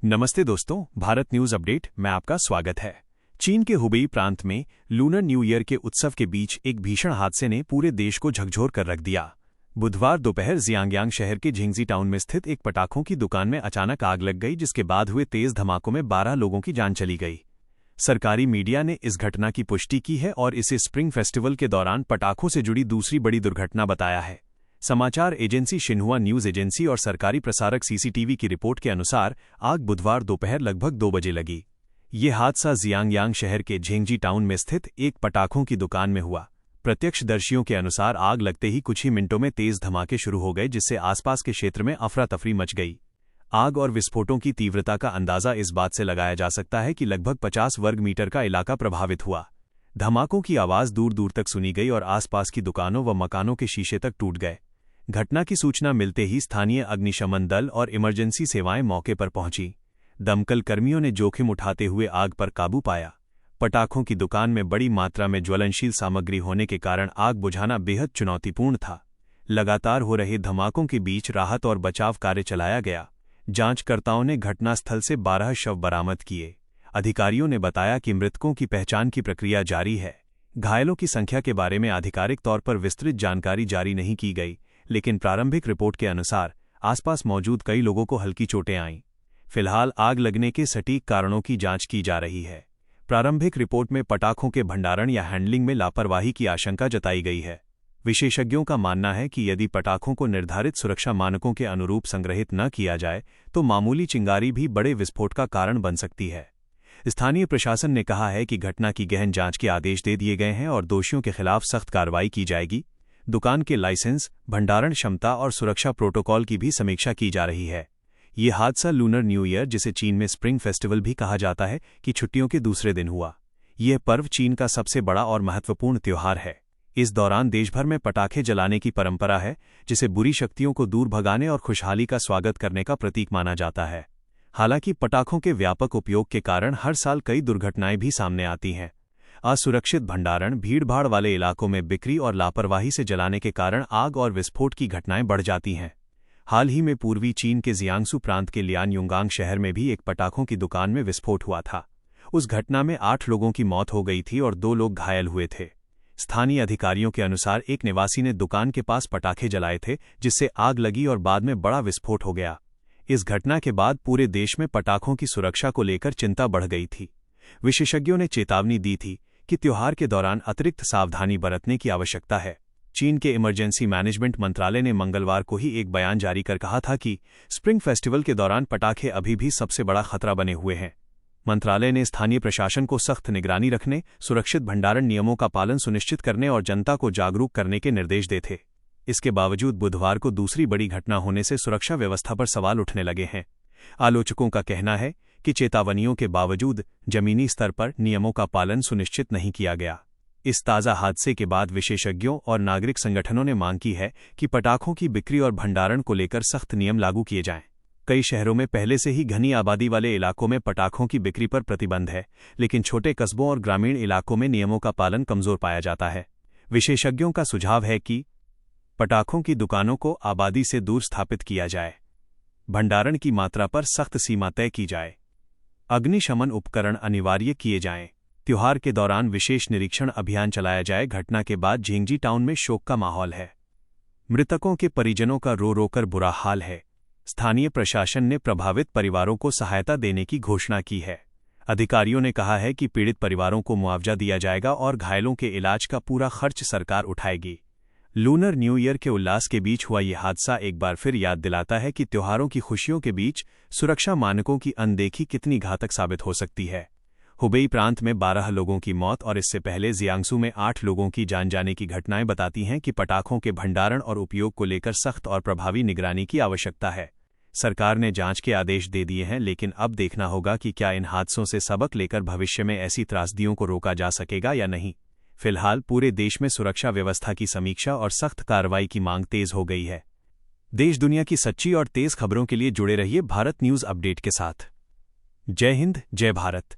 नमस्ते दोस्तों, Bharat news update में आपका स्वागत है। चीन के हुबेई प्रांत में लूनर न्यू ईयर के उत्सव के बीच एक भीषण हादसे ने पूरे देश को झकझोर कर रख दिया। बुधवार दोपहर जियांग्यांग शहर के झिंगजी टाउन में स्थित एक पटाखों की दुकान में अचानक आग लग गई, जिसके बाद हुए तेज धमाकों में 12 लोगों की जान चली गई। सरकारी मीडिया ने इस घटना की पुष्टि की है और इसे स्प्रिंग फेस्टिवल के दौरान पटाखों से जुड़ी दूसरी बड़ी दुर्घटना बताया है। समाचार एजेंसी शिन्हुआ न्यूज एजेंसी और सरकारी प्रसारक सीसीटीवी की रिपोर्ट के अनुसार आग बुधवार दोपहर लगभग 2 बजे लगी। ये हादसा जियांग्यांग शहर के झिंगजी टाउन में स्थित एक पटाखों की दुकान में हुआ। प्रत्यक्षदर्शियों के अनुसार आग लगते ही कुछ ही मिनटों में तेज धमाके शुरू हो गए, जिससे आसपास के क्षेत्र में अफरा तफरी मच गई। आग और विस्फोटों की तीव्रता का अंदाजा इस बात से लगाया जा सकता है कि लगभग 50 वर्ग मीटर का इलाका प्रभावित हुआ। धमाकों की आवाज दूर दूर तक सुनी गई और आसपास की दुकानों व मकानों के शीशे तक टूट गए। घटना की सूचना मिलते ही स्थानीय अग्निशमन दल और इमरजेंसी सेवाएं मौके पर पहुंची। दमकल कर्मियों ने जोखिम उठाते हुए आग पर काबू पाया। पटाखों की दुकान में बड़ी मात्रा में ज्वलनशील सामग्री होने के कारण आग बुझाना बेहद चुनौतीपूर्ण था। लगातार हो रहे धमाकों के बीच राहत और बचाव कार्य चलाया गया। जांचकर्ताओं ने घटनास्थल से 12 शव बरामद किए। अधिकारियों ने बताया कि मृतकों की पहचान की प्रक्रिया जारी है। घायलों की संख्या के बारे में आधिकारिक तौर पर विस्तृत जानकारी जारी नहीं की गई, लेकिन प्रारंभिक रिपोर्ट के अनुसार आसपास मौजूद कई लोगों को हल्की चोटें आईं। फिलहाल आग लगने के सटीक कारणों की जांच की जा रही है। प्रारंभिक रिपोर्ट में पटाखों के भंडारण या हैंडलिंग में लापरवाही की आशंका जताई गई है। विशेषज्ञों का मानना है कि यदि पटाखों को निर्धारित सुरक्षा मानकों के अनुरूप संग्रहित न किया जाए तो मामूली चिंगारी भी बड़े विस्फोट का कारण बन सकती है। स्थानीय प्रशासन ने कहा है कि घटना की गहन जांच के आदेश दे दिए गए हैं और दोषियों के खिलाफ सख्त कार्रवाई की जाएगी। दुकान के लाइसेंस, भंडारण क्षमता और सुरक्षा प्रोटोकॉल की भी समीक्षा की जा रही है। ये हादसा लूनर न्यू ईयर, जिसे चीन में स्प्रिंग फेस्टिवल भी कहा जाता है, कि छुट्टियों के दूसरे दिन हुआ। यह पर्व चीन का सबसे बड़ा और महत्वपूर्ण त्योहार है। इस दौरान देशभर में पटाखे जलाने की परंपरा है, जिसे बुरी शक्तियों को दूर भगाने और खुशहाली का स्वागत करने का प्रतीक माना जाता है। हालांकि पटाखों के व्यापक उपयोग के कारण हर साल कई दुर्घटनाएं भी सामने आती हैं। असुरक्षित भंडारण, भीड़भाड़ वाले इलाकों में बिक्री और लापरवाही से जलाने के कारण आग और विस्फोट की घटनाएं बढ़ जाती हैं। हाल ही में पूर्वी चीन के जियांगसू प्रांत के लियानयुंगांग शहर में भी एक पटाखों की दुकान में विस्फोट हुआ था। उस घटना में 8 लोगों की मौत हो गई थी और 2 लोग घायल हुए थे। स्थानीय अधिकारियों के अनुसार एक निवासी ने दुकान के पास पटाखे जलाए थे, जिससे आग लगी और बाद में बड़ा विस्फोट हो गया। इस घटना के बाद पूरे देश में पटाखों की सुरक्षा को लेकर चिंता बढ़ गई थी। विशेषज्ञों ने चेतावनी दी थी कि त्योहार के दौरान अतिरिक्त सावधानी बरतने की आवश्यकता है। चीन के इमरजेंसी मैनेजमेंट मंत्रालय ने मंगलवार को ही एक बयान जारी कर कहा था कि स्प्रिंग फेस्टिवल के दौरान पटाखे अभी भी सबसे बड़ा खतरा बने हुए हैं। मंत्रालय ने स्थानीय प्रशासन को सख्त निगरानी रखने, सुरक्षित भंडारण नियमों का पालन सुनिश्चित करने और जनता को जागरूक करने के निर्देश दिए थे। इसके बावजूद बुधवार को दूसरी बड़ी घटना होने से सुरक्षा व्यवस्था पर सवाल उठने लगे हैं। आलोचकों का कहना है कि चेतावनियों के बावजूद जमीनी स्तर पर नियमों का पालन सुनिश्चित नहीं किया गया। इस ताज़ा हादसे के बाद विशेषज्ञों और नागरिक संगठनों ने मांग की है कि पटाखों की बिक्री और भंडारण को लेकर सख्त नियम लागू किए जाएं। कई शहरों में पहले से ही घनी आबादी वाले इलाकों में पटाखों की बिक्री पर प्रतिबंध है, लेकिन छोटे कस्बों और ग्रामीण इलाकों में नियमों का पालन कमजोर पाया जाता है। विशेषज्ञों का सुझाव है कि पटाखों की दुकानों को आबादी से दूर स्थापित किया जाए, भंडारण की मात्रा पर सख्त सीमा तय की जाए, अग्निशमन उपकरण अनिवार्य किए जाएं, त्योहार के दौरान विशेष निरीक्षण अभियान चलाया जाए। घटना के बाद झिंगजी टाउन में शोक का माहौल है। मृतकों के परिजनों का रो रोकर बुरा हाल है। स्थानीय प्रशासन ने प्रभावित परिवारों को सहायता देने की घोषणा की है। अधिकारियों ने कहा है कि पीड़ित परिवारों को मुआवजा दिया जाएगा और घायलों के इलाज का पूरा खर्च सरकार उठाएगी। लूनर न्यू ईयर के उल्लास के बीच हुआ ये हादसा एक बार फिर याद दिलाता है कि त्योहारों की खुशियों के बीच सुरक्षा मानकों की अनदेखी कितनी घातक साबित हो सकती है। हुबेई प्रांत में 12 लोगों की मौत और इससे पहले जियांगसू में 8 लोगों की जान जाने की घटनाएं बताती हैं कि पटाखों के भंडारण और उपयोग को लेकर सख्त और प्रभावी निगरानी की आवश्यकता है। सरकार ने जांच के आदेश दे दिए हैं, लेकिन अब देखना होगा कि क्या इन हादसों से सबक लेकर भविष्य में ऐसी त्रासदियों को रोका जा सकेगा या नहीं। फिलहाल पूरे देश में सुरक्षा व्यवस्था की समीक्षा और सख्त कार्रवाई की मांग तेज हो गई है। देश दुनिया की सच्ची और तेज खबरों के लिए जुड़े रहिए भारत न्यूज अपडेट के साथ। जय हिंद, जय भारत।